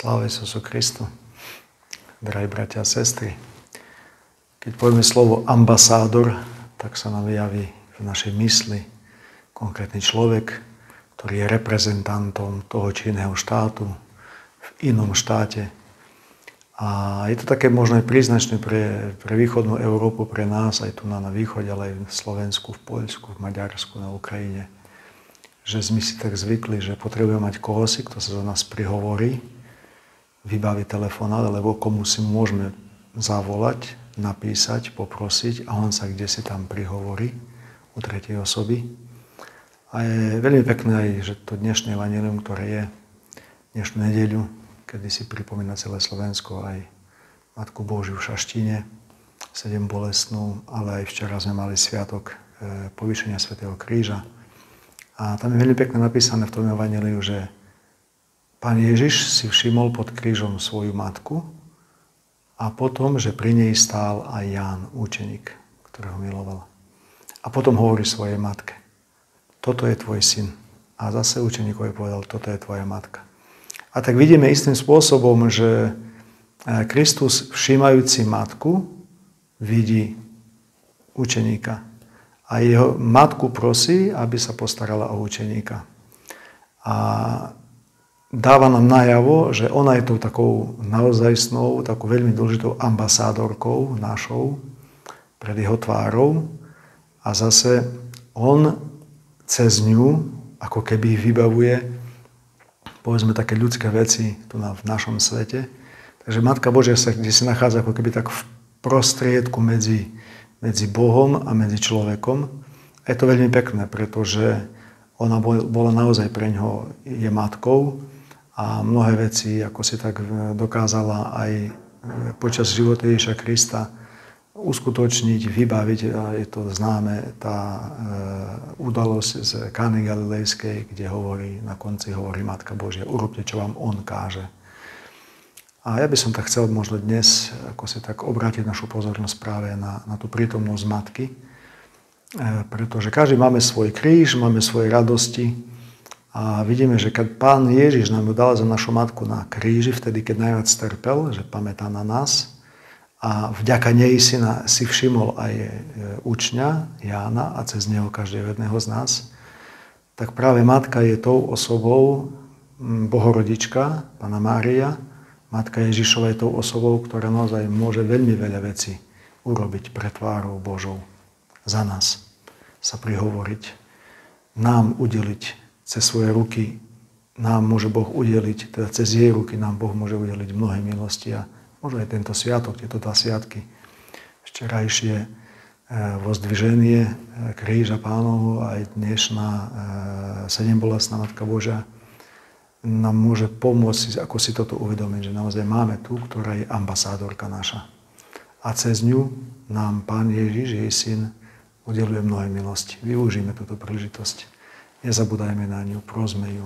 Sláva Isusu Kristu, drahí bratia a sestry. Keď povieme slovo ambasádor, tak sa nám javí v našej mysli konkrétny človek, ktorý je reprezentantom toho či iného štátu, v inom štáte. A je to také možno aj príznačné pre východnú Európu, pre nás, aj tu na východe, ale aj v Slovensku, v Poľsku, v Maďarsku, na Ukrajine. Že sme si tak zvykli, že potrebujeme mať kohosi, kto sa za nás prihovorí, vybaví telefonát, alebo komu si môžeme zavolať, napísať, poprosiť a on sa kdesi tam prihovorí u tretej osoby. A je veľmi pekné aj, že to dnešné evanjelium, ktoré je dnešnú nedeľu, kedy si pripomína celé Slovensko aj Matku Božiu v Šaštine, 7 bolestnú, ale aj včera sme mali sviatok povýšenia svätého Kríža. A tam je veľmi pekne napísané v tom evanjeliu, že Pán Ježiš si všimol pod krížom svoju matku a potom, že pri nej stál aj Ján, učeník, ktorého miloval. A potom hovorí svojej matke, toto je tvoj syn. A zase učeníkovi povedal, toto je tvoja matka. A tak vidíme istým spôsobom, že Kristus všímajúci matku vidí učeníka. A jeho matku prosí, aby sa postarala o učeníka. A dáva nám najavo, že ona je tou takou naozajstnou, takou veľmi dôležitou ambasádorkou našou pred jeho tvárou. A zase on cez ňu ako keby vybavuje, povedzme, také ľudské veci tu v našom svete. Takže Matka Božia sa kde sa nachádza ako keby tak v prostriedku medzi Bohom a medzi človekom. A je to veľmi pekné, pretože ona bola naozaj pre ňoho je matkou a mnohé veci, ako si tak dokázala aj počas života Ježiša Krista uskutočniť, vybaviť. A je to známe, tá udalosť z Kány Galilejskej, kde na konci hovorí Matka Božia, urobte, čo vám on káže. A ja by som tak chcel možno dnes, ako si tak obrátiť našu pozornosť práve na tú prítomnosť Matky, pretože každý máme svoj kríž, máme svoje radosti a vidíme, že keď Pán Ježiš nám ju dal za našu matku na kríži, vtedy, keď najviac trpel, že pamätá na nás a vďaka nej si všimol aj učňa Jána a cez neho každého jedného z nás, tak práve Matka je tou osobou, Bohorodička, Panna Mária, Matka Ježišova je tou osobou, ktorá naozaj môže veľmi veľa vecí urobiť pre tvárou Božou. Za nás sa prihovoriť, nám udeliť cez svoje ruky, nám môže Boh udeliť, teda cez jej ruky nám Boh môže udeliť mnohé milosti a možno aj tento sviatok, tieto dva sviatky, včerajšie vozdviženie kríža Pánovho aj dnešná sedembolestná Matka Božia nám môže pomôcť, ako si toto uvedomiť, že naozaj máme tu, ktorá je ambasádorka naša. A cez ňu nám Pán Ježiš, jej syn, udeluje mnohé milosti. Využijme túto príležitosť. Nezabúdajme na ňu, prosme ju,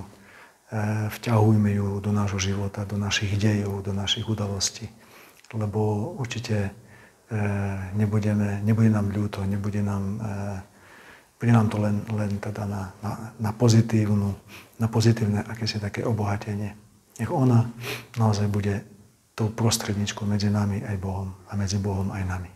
vťahujme ju do nášho života, do našich dejov, do našich udalostí. Lebo určite nebude nám ľúto, bude nám to len teda na pozitívne akési také obohatenie. Nech ona naozaj bude tou prostredničkou medzi nami aj Bohom a medzi Bohom aj nami.